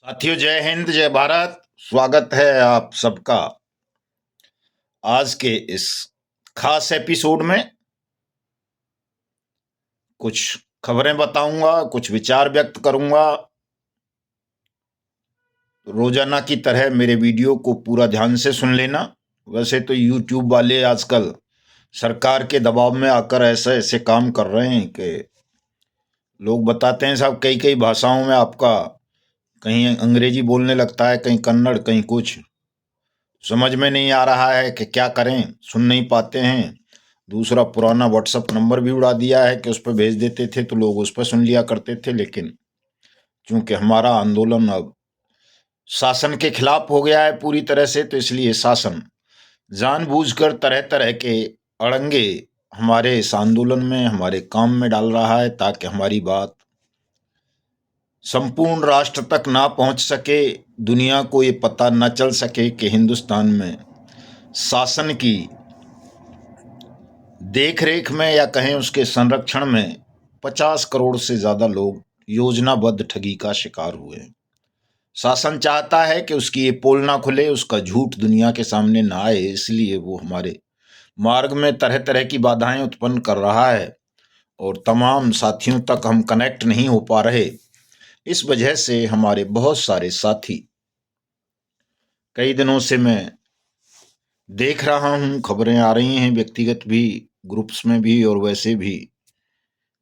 साथियों, जय हिंद, जय भारत। स्वागत है आप सबका आज के इस खास एपिसोड में। कुछ खबरें बताऊंगा, कुछ विचार व्यक्त करूंगा। रोजाना की तरह मेरे वीडियो को पूरा ध्यान से सुन लेना। वैसे तो यूट्यूब वाले आजकल सरकार के दबाव में आकर ऐसे ऐसे काम कर रहे हैं कि लोग बताते हैं साहब कई कई भाषाओं में आपका, कहीं अंग्रेजी बोलने लगता है, कहीं कन्नड़, कहीं कुछ समझ में नहीं आ रहा है कि क्या करें, सुन नहीं पाते हैं। दूसरा, पुराना व्हाट्सअप नंबर भी उड़ा दिया है कि उस पर भेज देते थे तो लोग उस पर सुन लिया करते थे। लेकिन चूंकि हमारा आंदोलन अब शासन के खिलाफ हो गया है पूरी तरह से, तो इसलिए शासन जानबूझकर तरह तरह के अड़ंगे हमारे इस आंदोलन में, हमारे काम में डाल रहा है ताकि हमारी बात संपूर्ण राष्ट्र तक ना पहुंच सके, दुनिया को ये पता न चल सके कि हिंदुस्तान में शासन की देखरेख में या कहें उसके संरक्षण में 50 करोड़ से ज्यादा लोग योजनाबद्ध ठगी का शिकार हुए हैं। शासन चाहता है कि उसकी ये पोल ना खुले, उसका झूठ दुनिया के सामने ना आए, इसलिए वो हमारे मार्ग में तरह तरह की बाधाएं उत्पन्न कर रहा है और तमाम साथियों तक हम कनेक्ट नहीं हो पा रहे। इस वजह से हमारे बहुत सारे साथी, कई दिनों से मैं देख रहा हूं, खबरें आ रही हैं व्यक्तिगत भी, ग्रुप्स में भी और वैसे भी,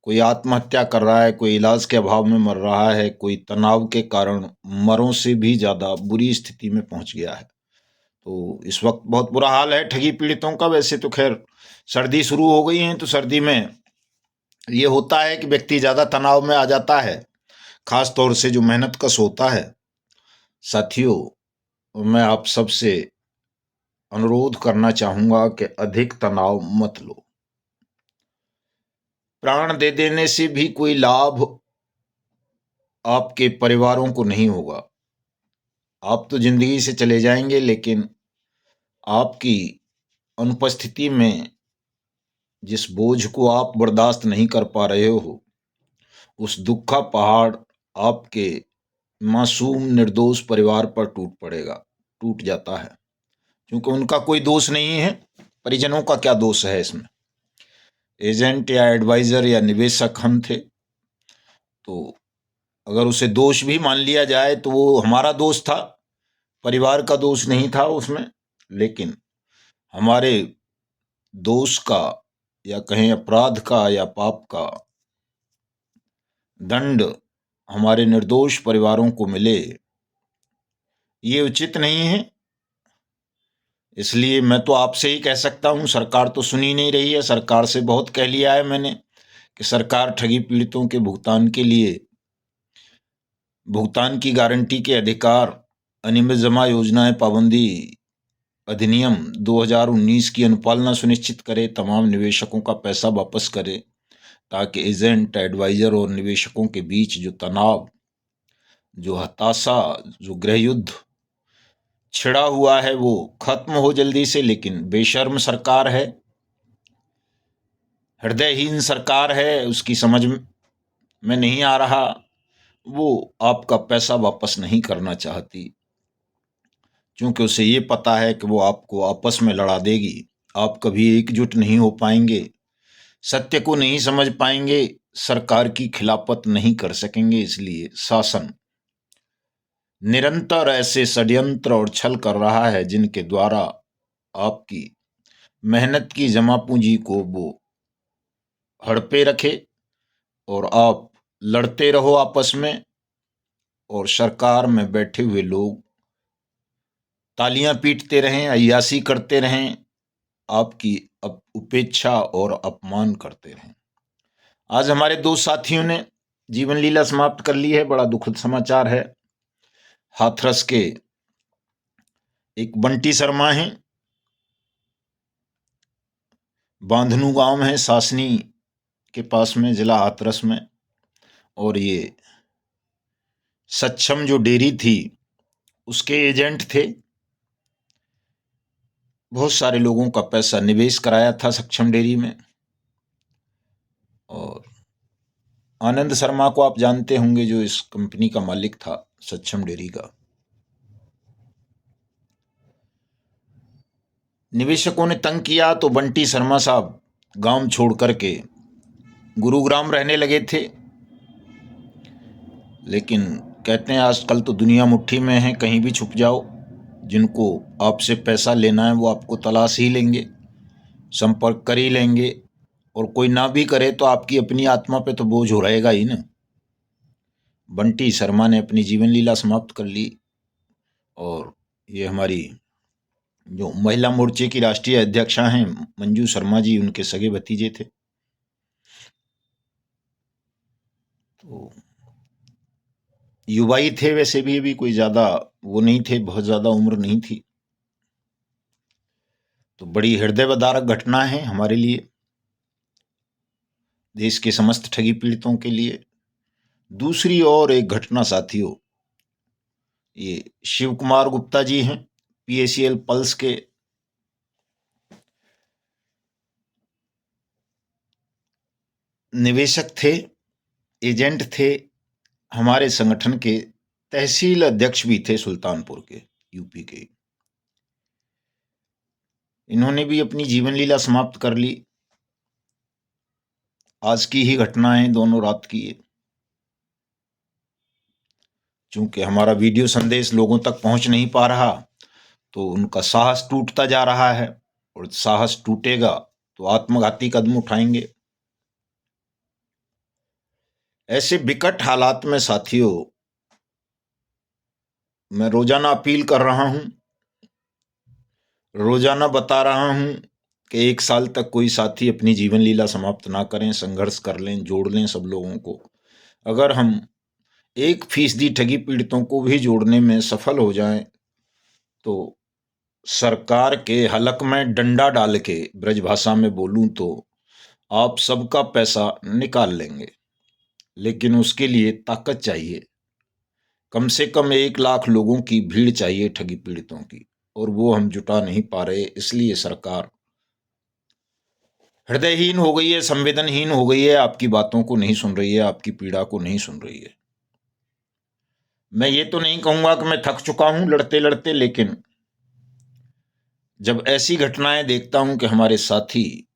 कोई आत्महत्या कर रहा है, कोई इलाज के अभाव में मर रहा है, कोई तनाव के कारण मरों से भी ज़्यादा बुरी स्थिति में पहुंच गया है। तो इस वक्त बहुत बुरा हाल है ठगी पीड़ितों का। वैसे तो खैर सर्दी शुरू हो गई है, तो सर्दी में ये होता है कि व्यक्ति ज़्यादा तनाव में आ जाता है, खास तौर से जो मेहनत कश होता है। साथियों, मैं आप सबसे अनुरोध करना चाहूँगा कि अधिक तनाव मत लो। प्राण दे देने से भी कोई लाभ आपके परिवारों को नहीं होगा। आप तो जिंदगी से चले जाएंगे, लेकिन आपकी अनुपस्थिति में जिस बोझ को आप बर्दाश्त नहीं कर पा रहे हो, उस दुख का पहाड़ आपके मासूम निर्दोष परिवार पर टूट पड़ेगा, टूट जाता है। क्योंकि उनका कोई दोष नहीं है, परिजनों का क्या दोष है इसमें। एजेंट या एडवाइजर या निवेशक हम थे, तो अगर उसे दोष भी मान लिया जाए तो वो हमारा दोष था, परिवार का दोष नहीं था उसमें। लेकिन हमारे दोष का या कहें अपराध का या पाप का दंड हमारे निर्दोष परिवारों को मिले, ये उचित नहीं है। इसलिए मैं तो आपसे ही कह सकता हूं, सरकार तो सुन ही नहीं रही है। सरकार से बहुत कह लिया है मैंने कि सरकार ठगी पीड़ितों के भुगतान के लिए, भुगतान की गारंटी के अधिकार, अनियमित जमा योजनाएं पाबंदी अधिनियम 2019 की अनुपालना सुनिश्चित करे, तमाम निवेशकों का पैसा वापस करे, ताकि एजेंट, एडवाइजर और निवेशकों के बीच जो तनाव, जो हताशा, जो गृह युद्ध छिड़ा हुआ है वो खत्म हो जल्दी से। लेकिन बेशर्म सरकार है, हृदयहीन सरकार है, उसकी समझ में नहीं आ रहा, वो आपका पैसा वापस नहीं करना चाहती, क्योंकि उसे ये पता है कि वो आपको आपस में लड़ा देगी। आप कभी एकजुट नहीं हो पाएंगे, सत्य को नहीं समझ पाएंगे, सरकार की खिलाफत नहीं कर सकेंगे। इसलिए शासन निरंतर ऐसे षड्यंत्र और छल कर रहा है जिनके द्वारा आपकी मेहनत की जमा पूंजी को वो हड़पे रखे और आप लड़ते रहो आपस में, और सरकार में बैठे हुए लोग तालियां पीटते रहें, अय्यासी करते रहें, आपकी उपेक्षा और अपमान करते रहें। आज हमारे दो साथियों ने जीवन लीला समाप्त कर ली है। बड़ा दुखद समाचार है। हाथरस के एक बंटी शर्मा हैं, बांधनु गांव है, सासनी के पास में, जिला हाथरस में। और ये सक्षम जो डेयरी थी उसके एजेंट थे। बहुत सारे लोगों का पैसा निवेश कराया था सक्षम डेयरी में। और आनंद शर्मा को आप जानते होंगे, जो इस कंपनी का मालिक था। सक्षम डेयरी का। निवेशकों ने तंग किया तो बंटी शर्मा साहब गांव छोड़ करके गुरुग्राम रहने लगे थे। लेकिन कहते हैं आजकल तो दुनिया मुट्ठी में है, कहीं भी छुप जाओ, जिनको आपसे पैसा लेना है वो आपको तलाश ही लेंगे, संपर्क कर ही लेंगे, और कोई ना भी करे तो आपकी अपनी आत्मा पे तो बोझ हो रहेगा ही ना। बंटी शर्मा ने अपनी जीवन लीला समाप्त कर ली, और ये हमारी जो महिला मोर्चे की राष्ट्रीय अध्यक्षा हैं मंजू शर्मा जी, उनके सगे भतीजे थे। तो युवा ही थे वैसे भी, अभी कोई ज़्यादा वो नहीं थे, बहुत ज़्यादा उम्र नहीं थी। तो बड़ी हृदय विदारक घटना है हमारे लिए, देश के समस्त ठगी पीड़ितों के लिए। दूसरी और एक घटना साथियों, ये शिव कुमार गुप्ता जी हैं, PACL पल्स के निवेशक थे, एजेंट थे, हमारे संगठन के तहसील अध्यक्ष भी थे सुल्तानपुर के, यूपी के। इन्होंने भी अपनी जीवन लीला समाप्त कर ली। आज की ही घटना है, दोनों रात की है। चूंकि हमारा वीडियो संदेश लोगों तक पहुंच नहीं पा रहा, तो उनका साहस टूटता जा रहा है, और साहस टूटेगा तो आत्मघाती कदम उठाएंगे। ऐसे विकट हालात में साथियों, मैं रोजाना अपील कर रहा हूं, रोजाना बता रहा हूं कि 1 साल तक कोई साथी अपनी जीवन लीला समाप्त ना करें, संघर्ष कर लें, जोड़ लें सब लोगों को। अगर हम 1% ठगी पीड़ितों को भी जोड़ने में सफल हो जाएं, तो सरकार के हलक में डंडा डाल के, ब्रजभाषा में बोलूं तो, आप सबका पैसा निकाल लेंगे। लेकिन उसके लिए ताकत चाहिए, कम से कम 1 लाख लोगों की भीड़ चाहिए ठगी पीड़ितों की, और वो हम जुटा नहीं पा रहे। इसलिए सरकार हृदयहीन हो गई है, संवेदनहीन हो गई है, आपकी बातों को नहीं सुन रही है, आपकी पीड़ा को नहीं सुन रही है। मैं ये तो नहीं कहूंगा कि मैं थक चुका हूं लड़ते लड़ते, लेकिन जब ऐसी घटनाएं देखता हूं कि हमारे साथी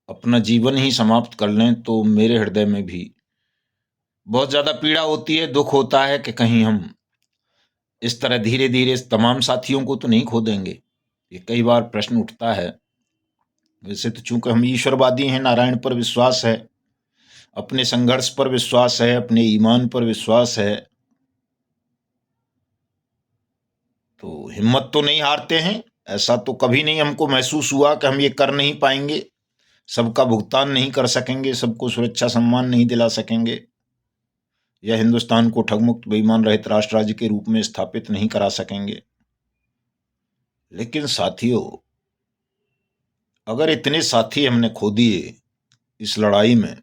अपना जीवन ही समाप्त कर लें, तो मेरे हृदय में भी बहुत ज्यादा पीड़ा होती है, दुख होता है कि कहीं हम इस तरह धीरे धीरे तमाम साथियों को तो नहीं खो देंगे। ये कई बार प्रश्न उठता है। वैसे तो चूंकि हम ईश्वरवादी हैं, नारायण पर विश्वास है, अपने संघर्ष पर विश्वास है, अपने ईमान पर विश्वास है, तो हिम्मत तो नहीं हारते हैं। ऐसा तो कभी नहीं हमको महसूस हुआ कि हम ये कर नहीं पाएंगे, सबका भुगतान नहीं कर सकेंगे, सबको सुरक्षा सम्मान नहीं दिला सकेंगे, या हिंदुस्तान को ठगमुक्त बेईमान रहित राष्ट्र राज्य के रूप में स्थापित नहीं करा सकेंगे। लेकिन साथियों, अगर इतने साथी हमने खो दिए इस लड़ाई में,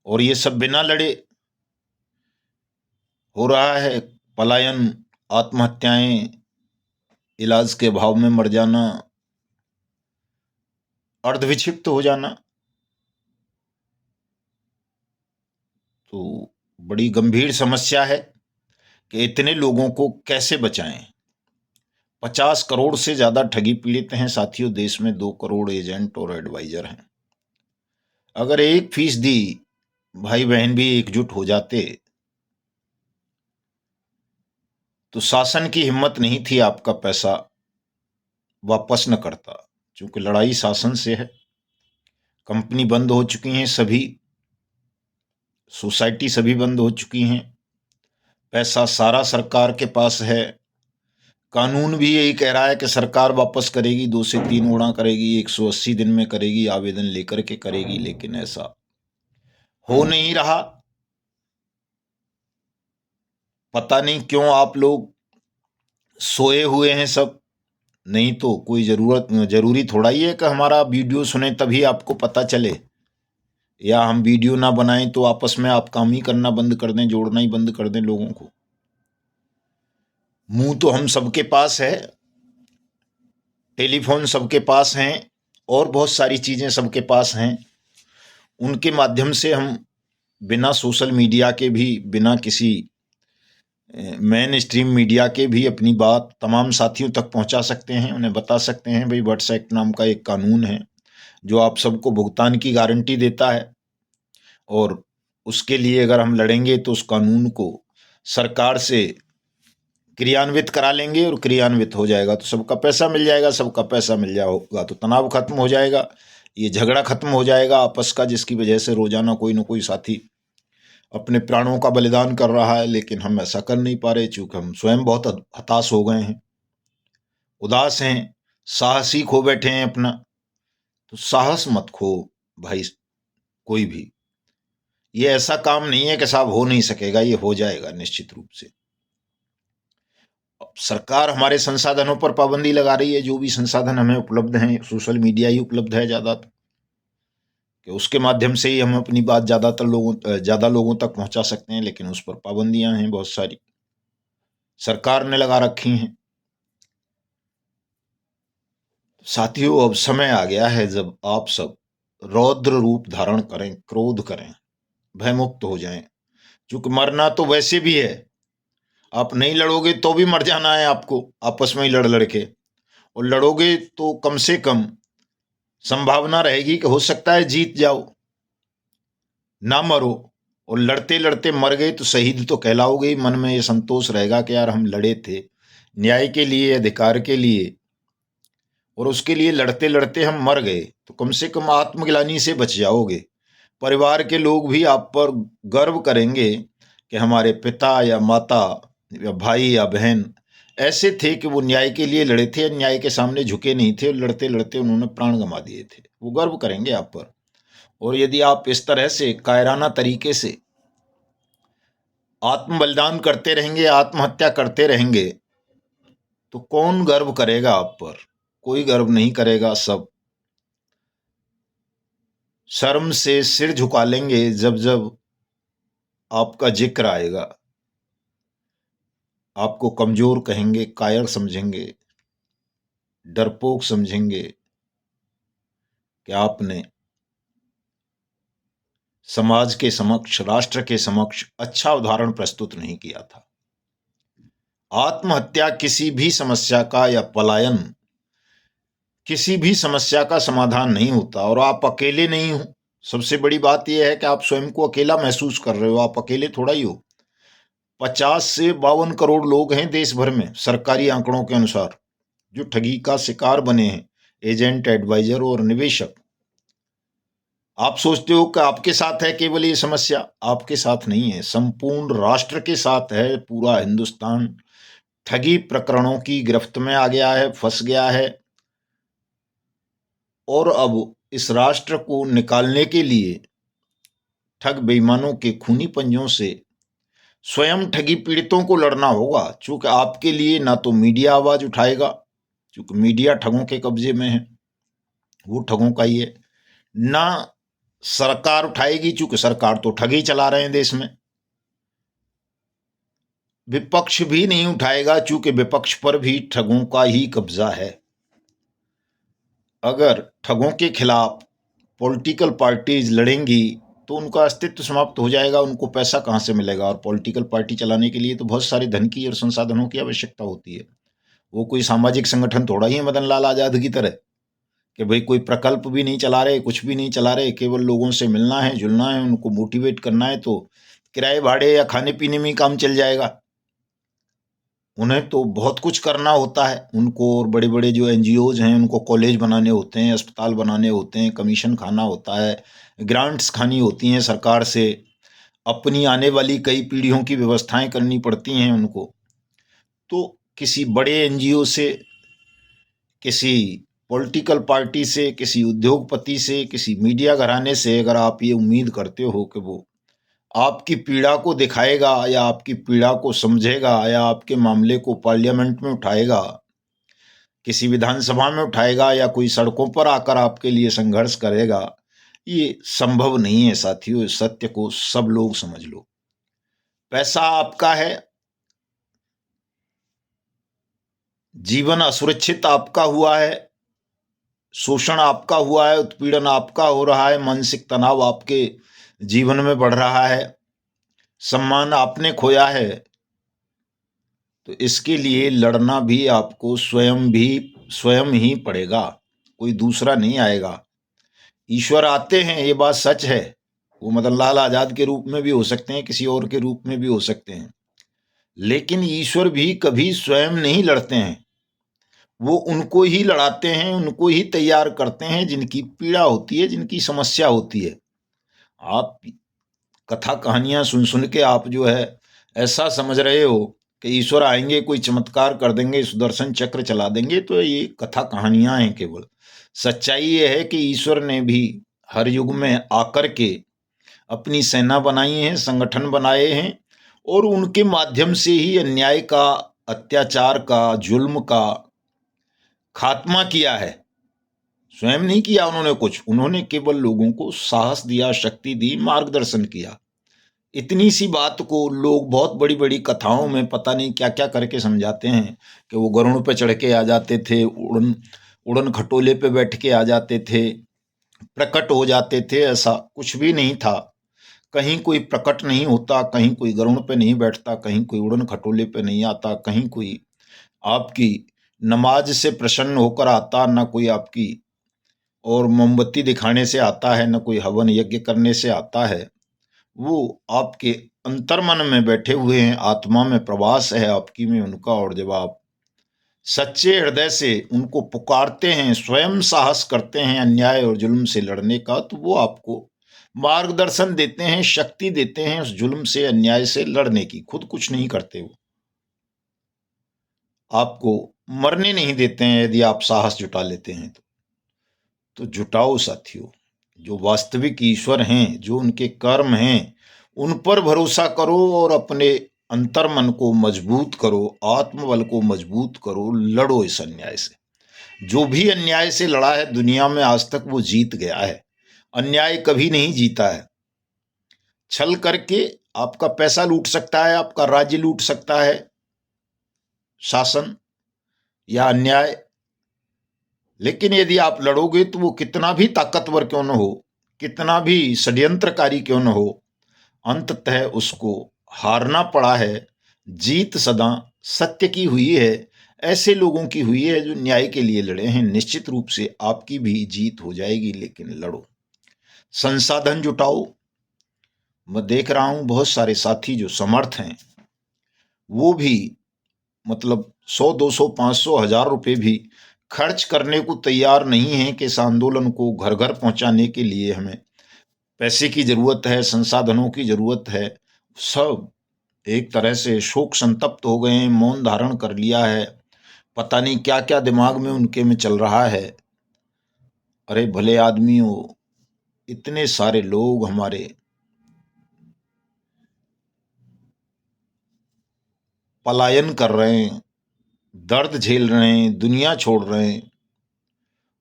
और ये सब बिना लड़े हो रहा है, पलायन, आत्महत्याएं, इलाज के अभाव में मर जाना, अर्धविक्षिप्त हो जाना, तो बड़ी गंभीर समस्या है कि इतने लोगों को कैसे बचाएं। 50 करोड़ से ज्यादा ठगी पीड़ित हैं साथियों, देश में 2 करोड़ एजेंट और एडवाइजर हैं। अगर 1% भाई बहन भी एकजुट हो जाते, तो शासन की हिम्मत नहीं थी आपका पैसा वापस न करता। क्योंकि लड़ाई शासन से है, कंपनी बंद हो चुकी हैं सभी, सोसाइटी सभी बंद हो चुकी हैं, पैसा सारा सरकार के पास है। कानून भी यही कह रहा है कि सरकार वापस करेगी, 2 से 3 गुणा करेगी, 180 दिन में करेगी, आवेदन लेकर के करेगी। लेकिन ऐसा हो नहीं रहा। पता नहीं क्यों आप लोग सोए हुए हैं सब। नहीं तो कोई जरूरी थोड़ा ही है कि हमारा वीडियो सुने तभी आपको पता चले, या हम वीडियो ना बनाएं तो आपस में आप काम ही करना बंद कर दें, जोड़ना ही बंद कर दें लोगों को। मुंह तो हम सबके पास है, टेलीफोन सबके पास हैं, और बहुत सारी चीजें सबके पास हैं। उनके माध्यम से हम बिना सोशल मीडिया के भी, बिना किसी मेन स्ट्रीम मीडिया के भी अपनी बात तमाम साथियों तक पहुंचा सकते हैं, उन्हें बता सकते हैं भाई व्हाट्स एक्ट नाम का एक कानून है जो आप सबको भुगतान की गारंटी देता है, और उसके लिए अगर हम लड़ेंगे तो उस कानून को सरकार से क्रियान्वित करा लेंगे, और क्रियान्वित हो जाएगा तो सबका पैसा मिल जाएगा। सबका पैसा मिल जाएगा तो तनाव खत्म हो जाएगा, ये झगड़ा खत्म हो जाएगा आपस का, जिसकी वजह से रोजाना कोई ना कोई साथी अपने प्राणों का बलिदान कर रहा है। लेकिन हम ऐसा कर नहीं पा रहे, चूंकि हम स्वयं बहुत हताश हो गए हैं, उदास हैं, साहस ही खो बैठे हैं अपना। तो साहस मत खो भाई, कोई भी। ये ऐसा काम नहीं है कि साहब हो नहीं सकेगा, ये हो जाएगा निश्चित रूप से। अब सरकार हमारे संसाधनों पर पाबंदी लगा रही है, जो भी संसाधन हमें उपलब्ध हैं, सोशल मीडिया ही उपलब्ध है ज़्यादा, कि उसके माध्यम से ही हम अपनी बात ज़्यादा लोगों तक पहुंचा सकते हैं, लेकिन उस पर पाबंदियां हैं बहुत सारी, सरकार ने लगा रखी हैं। साथियों, अब समय आ गया है जब आप सब रौद्र रूप धारण करें, क्रोध करें, भयमुक्त हो जाएं। क्योंकि मरना तो वैसे भी है, आप नहीं लड़ोगे तो भी मर जाना है आपको, आपस में ही लड़ लड़के। और लड़ोगे तो कम से कम संभावना रहेगी कि हो सकता है जीत जाओ, ना मरो। और लड़ते लड़ते मर गए तो शहीद तो कहलाओगे ही, मन में ये संतोष रहेगा कि यार हम लड़े थे न्याय के लिए, अधिकार के लिए, और उसके लिए लड़ते लड़ते हम मर गए, तो कम से कम आत्मग्लानि से बच जाओगे। परिवार के लोग भी आप पर गर्व करेंगे कि हमारे पिता या माता या भाई या बहन ऐसे थे कि वो न्याय के लिए लड़े थे, न्याय के सामने झुके नहीं थे, और लड़ते लड़ते उन्होंने प्राण गंवा दिए थे। वो गर्व करेंगे आप पर। और यदि आप इस तरह से कायराना तरीके से आत्म बलिदान करते रहेंगे, आत्महत्या करते रहेंगे, तो कौन गर्व करेगा आप पर? कोई गर्व नहीं करेगा। सब शर्म से सिर झुका लेंगे जब जब आपका जिक्र आएगा। आपको कमजोर कहेंगे, कायर समझेंगे, डरपोक समझेंगे कि आपने समाज के समक्ष, राष्ट्र के समक्ष अच्छा उदाहरण प्रस्तुत नहीं किया था। आत्महत्या किसी भी समस्या का, या पलायन किसी भी समस्या का समाधान नहीं होता। और आप अकेले नहीं हो। सबसे बड़ी बात यह है कि आप स्वयं को अकेला महसूस कर रहे हो, आप अकेले थोड़ा ही हो। 50 से 52 करोड़ लोग हैं देश भर में, सरकारी आंकड़ों के अनुसार, जो ठगी का शिकार बने हैं, एजेंट, एडवाइजर और निवेशक। आप सोचते हो कि आपके साथ है केवल ये समस्या, आपके साथ नहीं है, संपूर्ण राष्ट्र के साथ है। पूरा हिंदुस्तान ठगी प्रकरणों की गिरफ्त में आ गया है, फंस गया है। और अब इस राष्ट्र को निकालने के लिए ठग बेईमानों के खूनी पंजों से स्वयं ठगी पीड़ितों को लड़ना होगा। चूंकि आपके लिए ना तो मीडिया आवाज उठाएगा, चूंकि मीडिया ठगों के कब्जे में है, वो ठगों का ही है। ना सरकार उठाएगी, चूंकि सरकार तो ठगी चला रहे हैं देश में। विपक्ष भी नहीं उठाएगा, चूंकि विपक्ष पर भी ठगों का ही कब्जा है। अगर ठगों के खिलाफ पॉलिटिकल पार्टीज लड़ेंगी तो उनका अस्तित्व समाप्त हो जाएगा, उनको पैसा कहाँ से मिलेगा? और पॉलिटिकल पार्टी चलाने के लिए तो बहुत सारे धन की और संसाधनों की आवश्यकता होती है। वो कोई सामाजिक संगठन थोड़ा ही है मदन लाल आजाद की तरह, कि भाई कोई प्रकल्प भी नहीं चला रहे, कुछ भी नहीं चला रहे, केवल लोगों से मिलना है, जुलना है, उनको मोटिवेट करना है, तो किराए भाड़े या खाने पीने में ही काम चल जाएगा। उन्हें तो बहुत कुछ करना होता है उनको, और बड़े बड़े जो एनजीओज हैं उनको कॉलेज बनाने होते हैं, अस्पताल बनाने होते हैं, कमीशन खाना होता है, ग्रांट्स खानी होती हैं सरकार से, अपनी आने वाली कई पीढ़ियों की व्यवस्थाएं करनी पड़ती हैं उनको। तो किसी बड़े एनजीओ से, किसी पॉलिटिकल पार्टी से, किसी उद्योगपति से, किसी मीडिया घराने से अगर आप ये उम्मीद करते हो कि वो आपकी पीड़ा को दिखाएगा, या आपकी पीड़ा को समझेगा, या आपके मामले को पार्लियामेंट में उठाएगा, किसी विधानसभा में उठाएगा, या कोई सड़कों पर आकर आपके लिए संघर्ष करेगा, ये संभव नहीं है साथियों। इस सत्य को सब लोग समझ लो। पैसा आपका है, जीवन असुरक्षित आपका हुआ है, शोषण आपका हुआ है, उत्पीड़न आपका हो रहा है, मानसिक तनाव आपके जीवन में बढ़ रहा है, सम्मान आपने खोया है, तो इसके लिए लड़ना भी आपको स्वयं ही पड़ेगा, कोई दूसरा नहीं आएगा। ईश्वर आते हैं, ये बात सच है। वो मदन लाल आजाद के रूप में भी हो सकते हैं, किसी और के रूप में भी हो सकते हैं, लेकिन ईश्वर भी कभी स्वयं नहीं लड़ते हैं। वो उनको ही लड़ाते हैं, उनको ही तैयार करते हैं जिनकी पीड़ा होती है, जिनकी समस्या होती है। आप कथा कहानियां सुन सुन के आप जो है ऐसा समझ रहे हो कि ईश्वर आएंगे, कोई चमत्कार कर देंगे, सुदर्शन चक्र चला देंगे, तो ये कथा कहानियां हैं केवल। सच्चाई ये है कि ईश्वर ने भी हर युग में आकर के अपनी सेना बनाई है, संगठन बनाए हैं, और उनके माध्यम से ही अन्याय का, अत्याचार का, जुल्म का खात्मा किया है। स्वयं नहीं किया उन्होंने कुछ, उन्होंने केवल लोगों को साहस दिया, शक्ति दी, मार्गदर्शन किया। इतनी सी बात को लोग बहुत बड़ी बड़ी कथाओं में पता नहीं क्या क्या करके समझाते हैं कि वो गरुड़ पे चढ़ के आ जाते थे, उड़न उड़न खटोले पे बैठ के आ जाते थे, प्रकट हो जाते थे। ऐसा कुछ भी नहीं था। कहीं कोई प्रकट नहीं होता, कहीं कोई गरुड़ पे नहीं बैठता, कहीं कोई उड़न खटोले पे नहीं आता, कहीं कोई आपकी नमाज से प्रसन्न होकर आता, ना कोई आपकी और मोमबत्ती दिखाने से आता है, न कोई हवन यज्ञ करने से आता है। वो आपके अंतर्मन में बैठे हुए हैं, आत्मा में प्रवास है आपकी में उनका। और जब आप सच्चे हृदय से उनको पुकारते हैं, स्वयं साहस करते हैं अन्याय और जुल्म से लड़ने का, तो वो आपको मार्गदर्शन देते हैं, शक्ति देते हैं उस जुल्म से, अन्याय से लड़ने की। खुद कुछ नहीं करते वो, आपको मरने नहीं देते हैं यदि आप साहस जुटा लेते हैं तो जुटाओ साथियों। जो वास्तविक ईश्वर हैं, जो उनके कर्म हैं, उन पर भरोसा करो और अपने अंतर्मन को मजबूत करो, आत्मबल को मजबूत करो, लड़ो इस अन्याय से। जो भी अन्याय से लड़ा है दुनिया में आज तक, वो जीत गया है। अन्याय कभी नहीं जीता है। छल करके आपका पैसा लूट सकता है, आपका राज्य लूट सकता है शासन या अन्याय, लेकिन यदि आप लड़ोगे तो वो कितना भी ताकतवर क्यों न हो, कितना भी षड्यंत्रकारी क्यों न हो, अंततः उसको हारना पड़ा है। जीत सदा सत्य की हुई है, ऐसे लोगों की हुई है जो न्याय के लिए लड़े हैं। निश्चित रूप से आपकी भी जीत हो जाएगी, लेकिन लड़ो, संसाधन जुटाओ। मैं देख रहा हूं बहुत सारे साथी जो समर्थ हैं, वो भी मतलब 100, 200, 500, 1000 रुपए भी खर्च करने को तैयार नहीं है कि इस आंदोलन को घर घर पहुंचाने के लिए हमें पैसे की जरूरत है, संसाधनों की जरूरत है। सब एक तरह से शोक संतप्त हो गए हैं, मौन धारण कर लिया है। पता नहीं क्या क्या दिमाग में उनके में चल रहा है। अरे भले आदमियों, इतने सारे लोग हमारे पलायन कर रहे हैं, दर्द झेल रहे हैं, दुनिया छोड़ रहे हैं,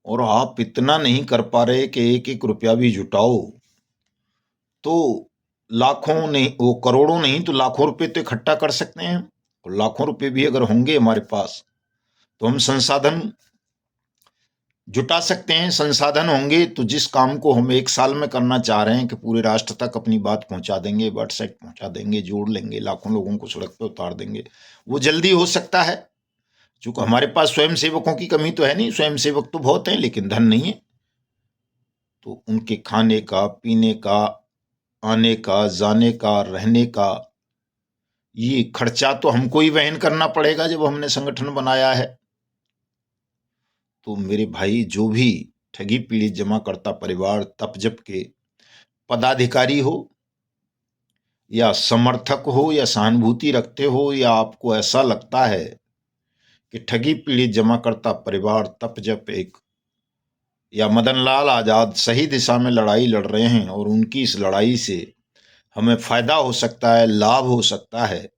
और आप इतना नहीं कर पा रहे कि एक एक रुपया भी जुटाओ। तो लाखों नहीं, वो करोड़ों नहीं तो लाखों रुपए तो इकट्ठा कर सकते हैं। और लाखों रुपए भी अगर होंगे हमारे पास तो हम संसाधन जुटा सकते हैं। संसाधन होंगे तो जिस काम को हम 1 साल में करना चाह रहे हैं कि पूरे राष्ट्र तक अपनी बात पहुंचा देंगे, व्हाट्सएप पहुंचा देंगे, जोड़ लेंगे, लाखों लोगों को सड़क पे उतार देंगे, वो जल्दी हो सकता है। चूंकि हमारे पास स्वयं सेवकों की कमी तो है नहीं, स्वयं सेवक तो बहुत हैं लेकिन धन नहीं है। तो उनके खाने का, पीने का, आने का, जाने का, रहने का, ये खर्चा तो हमको ही वहन करना पड़ेगा जब हमने संगठन बनाया है। तो मेरे भाई, जो भी ठगी पीड़ित जमाकर्ता परिवार तपजप के पदाधिकारी हो या समर्थक हो या सहानुभूति रखते हो, या आपको ऐसा लगता है कि ठगी पीड़ित जमाकर्ता परिवार तपजप एक या मदन लाल आजाद सही दिशा में लड़ाई लड़ रहे हैं और उनकी इस लड़ाई से हमें फायदा हो सकता है, लाभ हो सकता है,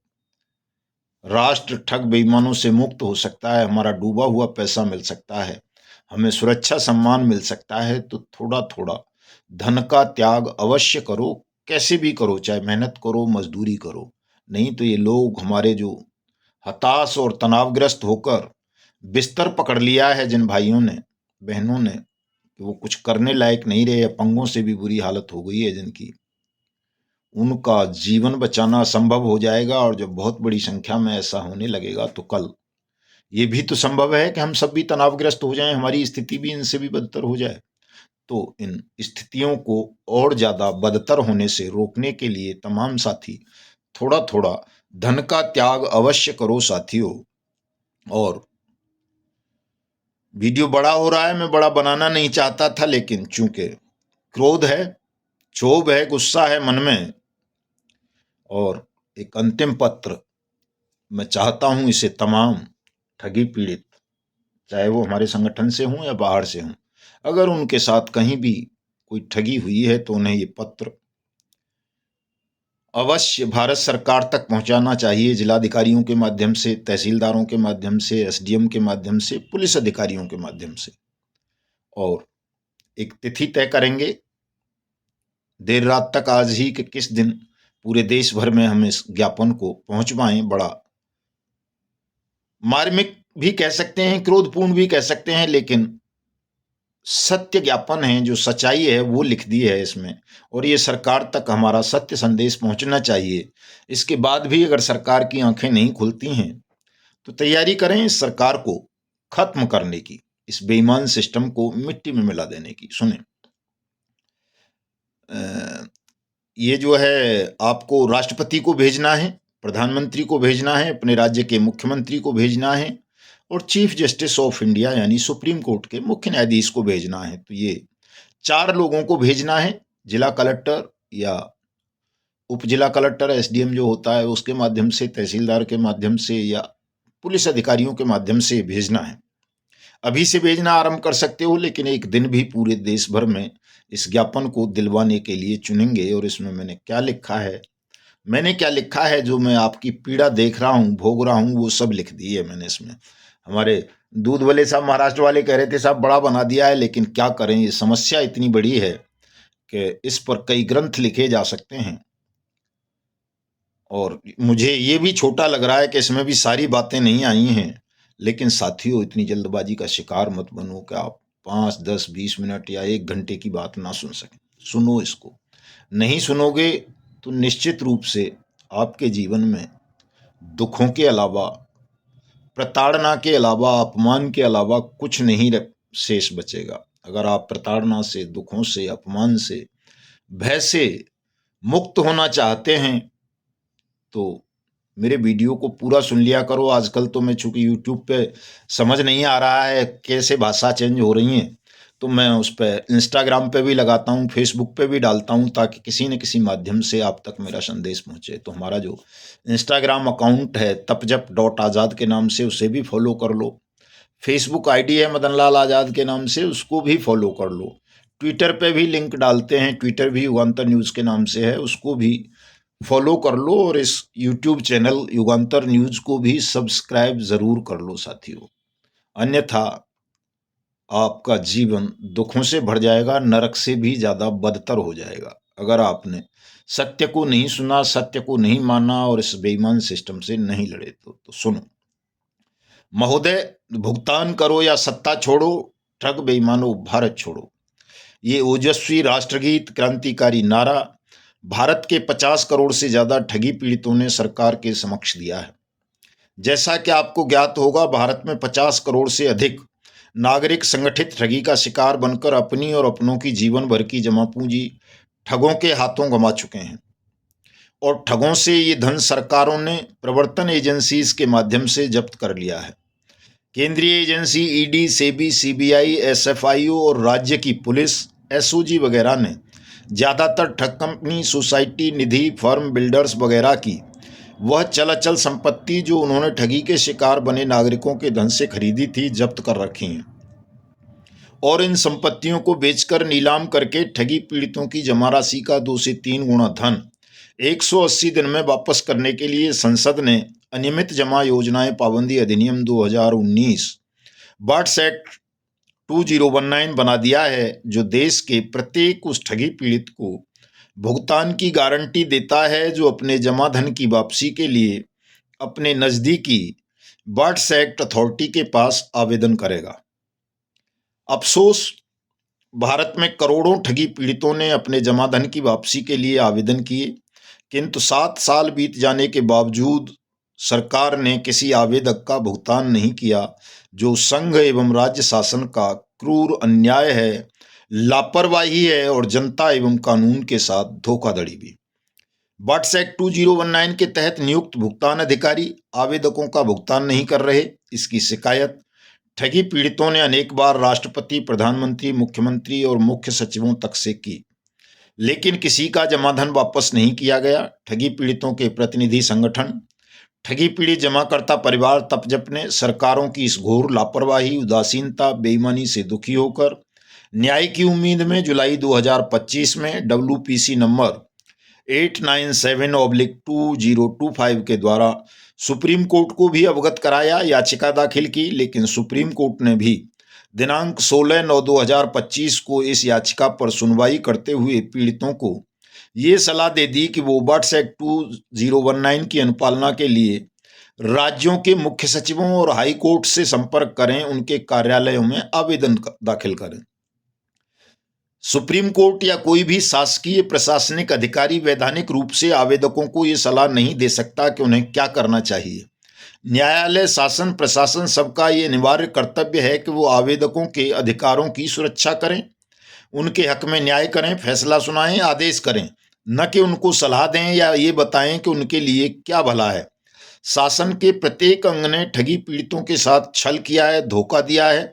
राष्ट्र ठग बेईमानों से मुक्त हो सकता है, हमारा डूबा हुआ पैसा मिल सकता है, हमें सुरक्षा सम्मान मिल सकता है, तो थोड़ा थोड़ा धन का त्याग अवश्य करो। कैसे भी करो, चाहे मेहनत करो, मजदूरी करो। नहीं तो ये लोग हमारे जो हताश और तनावग्रस्त होकर बिस्तर पकड़ लिया है जिन भाइयों ने, बहनों ने, कि वो कुछ करने लायक नहीं रहे, अपंगों से भी बुरी हालत हो गई है जिनकी, उनका जीवन बचाना संभव हो जाएगा। और जब बहुत बड़ी संख्या में ऐसा होने लगेगा तो कल ये भी तो संभव है कि हम सब भी तनावग्रस्त हो जाएं, हमारी स्थिति भी इनसे भी बदतर हो जाए। तो इन स्थितियों को और ज्यादा बदतर होने से रोकने के लिए तमाम साथी थोड़ा थोड़ा धन का त्याग अवश्य करो साथियों। और वीडियो बड़ा हो रहा है, मैं बड़ा बनाना नहीं चाहता था, लेकिन चूंकि क्रोध है, क्षोभ है, गुस्सा है मन में, और एक अंतिम पत्र मैं चाहता हूं इसे तमाम ठगी पीड़ित, चाहे वो हमारे संगठन से हों या बाहर से हों, अगर उनके साथ कहीं भी कोई ठगी हुई है तो उन्हें ये पत्र अवश्य भारत सरकार तक पहुंचाना चाहिए। जिलाधिकारियों के माध्यम से, तहसीलदारों के माध्यम से, एसडीएम के माध्यम से, पुलिस अधिकारियों के माध्यम से। और एक तिथि तय करेंगे देर रात तक आज ही कि किस दिन पूरे देश भर में हम इस ज्ञापन को पहुंच पाएं। बड़ा मार्मिक भी कह सकते हैं, क्रोधपूर्ण भी कह सकते हैं, लेकिन सत्य ज्ञापन है, जो सच्चाई है वो लिख दी है इसमें। और ये सरकार तक हमारा सत्य संदेश पहुंचना चाहिए। इसके बाद भी अगर सरकार की आंखें नहीं खुलती हैं तो तैयारी करें इस सरकार को खत्म करने की, इस बेईमान सिस्टम को मिट्टी में मिला देने की। सुने, ये जो है आपको राष्ट्रपति को भेजना है, प्रधानमंत्री को भेजना है, अपने राज्य के मुख्यमंत्री को भेजना है, और चीफ जस्टिस ऑफ इंडिया यानी सुप्रीम कोर्ट के मुख्य न्यायाधीश को भेजना है। तो ये 4 लोगों को भेजना है। जिला कलेक्टर या उप जिला कलेक्टर, एसडीएम जो होता है उसके माध्यम से, तहसीलदार के माध्यम से, या पुलिस अधिकारियों के माध्यम से भेजना है। अभी से भेजना आरंभ कर सकते हो, लेकिन एक दिन भी पूरे देश भर में इस ज्ञापन को दिलवाने के लिए चुनेंगे। और इसमें मैंने क्या लिखा है, जो मैं आपकी पीड़ा देख रहा हूं, भोग रहा हूं, वो सब लिख दी है मैंने इसमें। हमारे दूध वाले साहब, महाराष्ट्र वाले, कह रहे थे साहब बड़ा बना दिया है, लेकिन क्या करें, ये समस्या इतनी बड़ी है कि इस पर कई ग्रंथ लिखे जा सकते हैं। और मुझे ये भी छोटा लग रहा है कि इसमें भी सारी बातें नहीं आई हैं। लेकिन साथियों, इतनी जल्दबाजी का शिकार मत बनो कि आप 5, 10, 20 मिनट या 1 घंटे की बात ना सुन सकें। सुनो इसको। नहीं सुनोगे तो निश्चित रूप से आपके जीवन में दुखों के अलावा, प्रताड़ना के अलावा, अपमान के अलावा कुछ नहीं शेष बचेगा। अगर आप प्रताड़ना से, दुखों से, अपमान से, भय से मुक्त होना चाहते हैं तो मेरे वीडियो को पूरा सुन लिया करो। आजकल तो मैं, चूंकि यूट्यूब पे समझ नहीं आ रहा है कैसे भाषा चेंज हो रही है, तो मैं उस पर इंस्टाग्राम पे भी लगाता हूँ, फेसबुक पे भी डालता हूँ, ताकि किसी न किसी माध्यम से आप तक मेरा संदेश पहुँचे। तो हमारा जो इंस्टाग्राम अकाउंट है तपजप.आज़ाद के नाम से, उसे भी फॉलो कर लो। फेसबुक आईडी है मदन लाल आज़ाद के नाम से, उसको भी फॉलो कर लो। ट्विटर पे भी लिंक डालते हैं, ट्विटर भी युगांतर न्यूज़ के नाम से है, उसको भी फॉलो कर लो। और इस यूट्यूब चैनल युगांतर न्यूज को भी सब्सक्राइब जरूर कर लो साथियों। अन्यथा आपका जीवन दुखों से भर जाएगा, नरक से भी ज्यादा बदतर हो जाएगा। अगर आपने सत्य को नहीं सुना, सत्य को नहीं माना और इस बेईमान सिस्टम से नहीं लड़े तो सुनो। महोदय, भुगतान करो या सत्ता छोड़ो, ठग बेईमानो भारत छोड़ो। ये ओजस्वी राष्ट्रगीत, क्रांतिकारी नारा भारत के 50 करोड़ से ज्यादा ठगी पीड़ितों ने सरकार के समक्ष दिया है। जैसा कि आपको ज्ञात होगा, भारत में 50 करोड़ से अधिक नागरिक संगठित ठगी का शिकार बनकर अपनी और अपनों की जीवन भर की जमा पूंजी ठगों के हाथों गंवा चुके हैं। और ठगों से ये धन सरकारों ने प्रवर्तन एजेंसीज के माध्यम से जब्त कर लिया है। केंद्रीय agency ED, SEBI, CBI, SFIO और राज्य की पुलिस, एसओजी वगैरह ने ज्यादातर ठग कंपनी, सोसाइटी, निधि, फर्म, बिल्डर्स वगैरह की वह चल अचल संपत्ति जो उन्होंने ठगी के शिकार बने नागरिकों के धन से खरीदी थी, जब्त कर रखी हैं। और इन संपत्तियों को बेचकर, नीलाम करके ठगी पीड़ितों की जमा राशि का 2 से 3 गुना धन 180 दिन में वापस करने के लिए संसद ने अनियमित जमा योजनाएं पाबंदी अधिनियम 2019 बट्स एक्ट 2019 बना दिया है, जो देश के प्रत्येक उस ठगी पीड़ित को भुगतान की गारंटी देता है जो अपने जमा धन की वापसी के लिए अपने नजदीकी बट्स एक्ट अथॉरिटी के पास आवेदन करेगा। अफसोस, भारत में करोड़ों ठगी पीड़ितों ने अपने जमा धन की वापसी के लिए आवेदन किए, किंतु 7 साल बीत जाने के बावजूद सरकार ने किसी आवेदक का भुगतान नहीं किया, जो संघ एवं राज्य शासन का क्रूर अन्याय है, लापरवाही है और जनता एवं कानून के साथ धोखाधड़ी भी। बट्स एक्ट 2019 के तहत नियुक्त भुगतान अधिकारी आवेदकों का भुगतान नहीं कर रहे। इसकी शिकायत ठगी पीड़ितों ने अनेक बार राष्ट्रपति, प्रधानमंत्री, मुख्यमंत्री और मुख्य सचिवों तक से की, लेकिन किसी का जमाधन वापस नहीं किया गया। ठगी पीड़ितों के प्रतिनिधि संगठन, ठगी पीड़ित जमाकर्ता परिवार तपजप ने सरकारों की इस घोर लापरवाही, उदासीनता, बेईमानी से दुखी होकर न्याय की उम्मीद में जुलाई 2025 में WPC नंबर 897/2025 के द्वारा सुप्रीम कोर्ट को भी अवगत कराया, याचिका दाखिल की, लेकिन सुप्रीम कोर्ट ने भी दिनांक 16/9/2025 को इस याचिका पर सुनवाई करते हुए पीड़ितों को ये सलाह दे दी कि वो बट्स एक्ट 2019 की अनुपालना के लिए राज्यों के मुख्य सचिवों और हाई कोर्ट से संपर्क करें, उनके कार्यालयों में आवेदन दाखिल करें। सुप्रीम कोर्ट या कोई भी शासकीय प्रशासनिक अधिकारी वैधानिक रूप से आवेदकों को ये सलाह नहीं दे सकता कि उन्हें क्या करना चाहिए। न्यायालय, शासन, प्रशासन सबका ये अनिवार्य कर्तव्य है कि वो आवेदकों के अधिकारों की सुरक्षा करें, उनके हक में न्याय करें, फैसला सुनाएं, आदेश करें, न कि उनको सलाह दें या ये बताएं कि उनके लिए क्या भला है। शासन के प्रत्येक अंग ने ठगी पीड़ितों के साथ छल किया है, धोखा दिया है,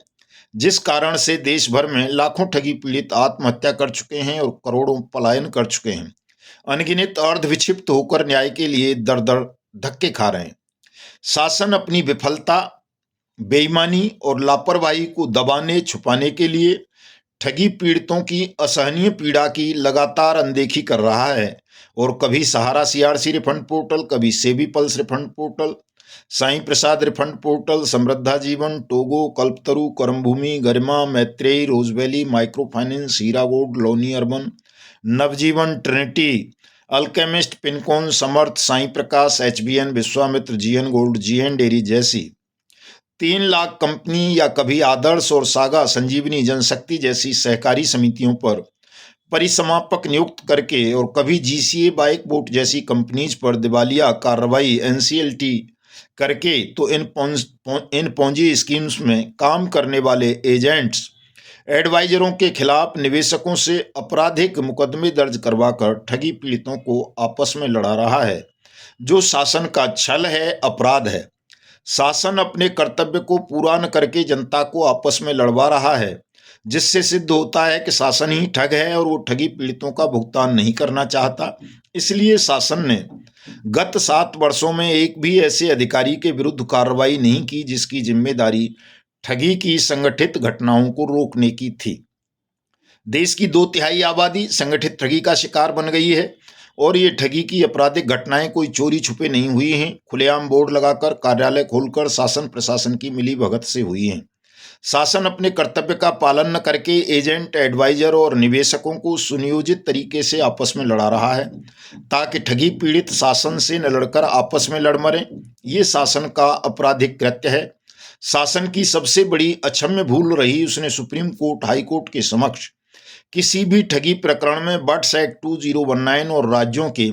जिस कारण से देश भर में लाखों ठगी पीड़ित आत्महत्या कर चुके हैं और करोड़ों पलायन कर चुके हैं। अनगिनत अर्धविक्षिप्त होकर न्याय के लिए दर दर धक्के खा रहे हैं। शासन अपनी विफलता, बेईमानी और लापरवाही को दबाने छुपाने के लिए ठगी पीड़ितों की असहनीय पीड़ा की लगातार अनदेखी कर रहा है और कभी सहारा CRC रिफंड पोर्टल, कभी SEBI pulse refund portal, Sai Prasad refund portal, Samriddha Jeevan, टोगो, Kalpataru, Karmabhoomi, Garima, Maitreyi, Rose Valley, micro finance, Heera gold, Loni urban, Navjeevan, Trinity, Alchemist, Pincon, Samarth, Sai Prakash, HBN, Vishwamitra, GN gold, GN dairy जैसी 3 लाख कंपनी या कभी आदर्श और सागा, संजीवनी, जनशक्ति जैसी सहकारी समितियों पर परिसमापक नियुक्त करके और कभी GCA बाइक बोट जैसी कंपनीज पर दिवालिया कार्रवाई NCLT करके तो इन पोंजी स्कीम्स में काम करने वाले एजेंट्स, एडवाइजरों के खिलाफ निवेशकों से आपराधिक मुकदमे दर्ज करवाकर ठगी पीड़ितों को आपस में लड़ा रहा है, जो शासन का छल है, अपराध है। शासन अपने कर्तव्य को पूरा न करके जनता को आपस में लड़वा रहा है, जिससे सिद्ध होता है कि शासन ही ठग है और वो ठगी पीड़ितों का भुगतान नहीं करना चाहता। इसलिए शासन ने गत 7 वर्षों में एक भी ऐसे अधिकारी के विरुद्ध कार्रवाई नहीं की जिसकी जिम्मेदारी ठगी की संगठित घटनाओं को रोकने की थी। देश की 2/3 आबादी संगठित ठगी का शिकार बन गई है और ये ठगी की आपराधिक घटनाएं कोई चोरी छुपे नहीं हुई हैं, खुलेआम बोर्ड लगाकर, कार्यालय खोलकर शासन प्रशासन की मिलीभगत से हुई हैं। शासन अपने कर्तव्य का पालन न करके एजेंट, एडवाइजर और निवेशकों को सुनियोजित तरीके से आपस में लड़ा रहा है ताकि ठगी पीड़ित शासन से न लड़कर आपस में लड़ मरें। ये शासन का आपराधिक कृत्य है। शासन की सबसे बड़ी अक्षम्य भूल रही उसने सुप्रीम कोर्ट, हाई कोर्ट के समक्ष किसी भी ठगी प्रकरण में बट्स एक्ट 2019 और राज्यों के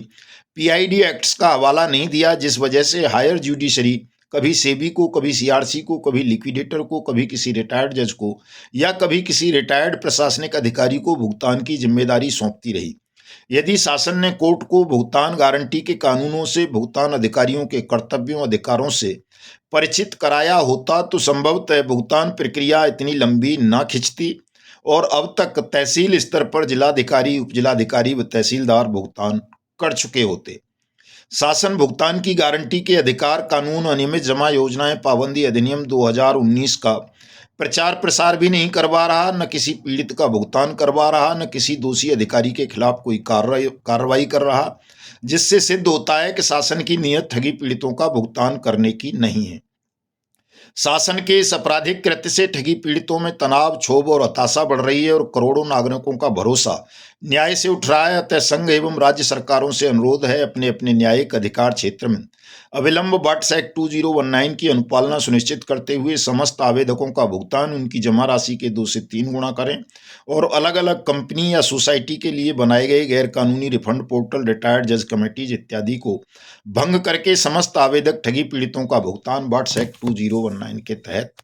PID एक्ट्स का हवाला नहीं दिया, जिस वजह से हायर जुडिशरी कभी सेबी को, कभी CRC को, कभी लिक्विडेटर को, कभी किसी रिटायर्ड जज को या कभी किसी रिटायर्ड प्रशासनिक अधिकारी को भुगतान की जिम्मेदारी सौंपती रही। यदि शासन ने कोर्ट को भुगतान गारंटी के कानूनों से, भुगतान अधिकारियों के कर्तव्यों, अधिकारों से परिचित कराया होता तो संभवतः भुगतान प्रक्रिया इतनी लंबी न खिंचती और अब तक तहसील स्तर पर जिलाधिकारी, उपजिलाधिकारी व तहसीलदार भुगतान कर चुके होते। शासन भुगतान की गारंटी के अधिकार कानून, अनियमित जमा योजनाएं, पाबंदी अधिनियम 2019 का प्रचार प्रसार भी नहीं करवा रहा, न किसी पीड़ित का भुगतान करवा रहा, न किसी दोषी अधिकारी के खिलाफ कोई कार्रवाई कर रहा, जिससे सिद्ध होता है कि शासन की नीयत ठगी पीड़ितों का भुगतान करने की नहीं है। शासन के इस आपराधिक कृत्य से ठगी पीड़ितों में तनाव, क्षोभ और हताशा बढ़ रही है और करोड़ों नागरिकों का भरोसा न्याय से उठ रहा है। अतः संघ एवं राज्य सरकारों से अनुरोध है, अपने अपने न्यायिक अधिकार क्षेत्र में अविलंब बॉट्स एक्ट 2019 की अनुपालना सुनिश्चित करते हुए समस्त आवेदकों का भुगतान उनकी जमा राशि के 2 से 3 गुना करें और अलग अलग कंपनी या सोसाइटी के लिए बनाए गए गैर कानूनी रिफंड पोर्टल, रिटायर्ड जज कमेटीज इत्यादि को भंग करके समस्त आवेदक ठगी पीड़ितों का भुगतान बॉट्स एक्ट 2019 के तहत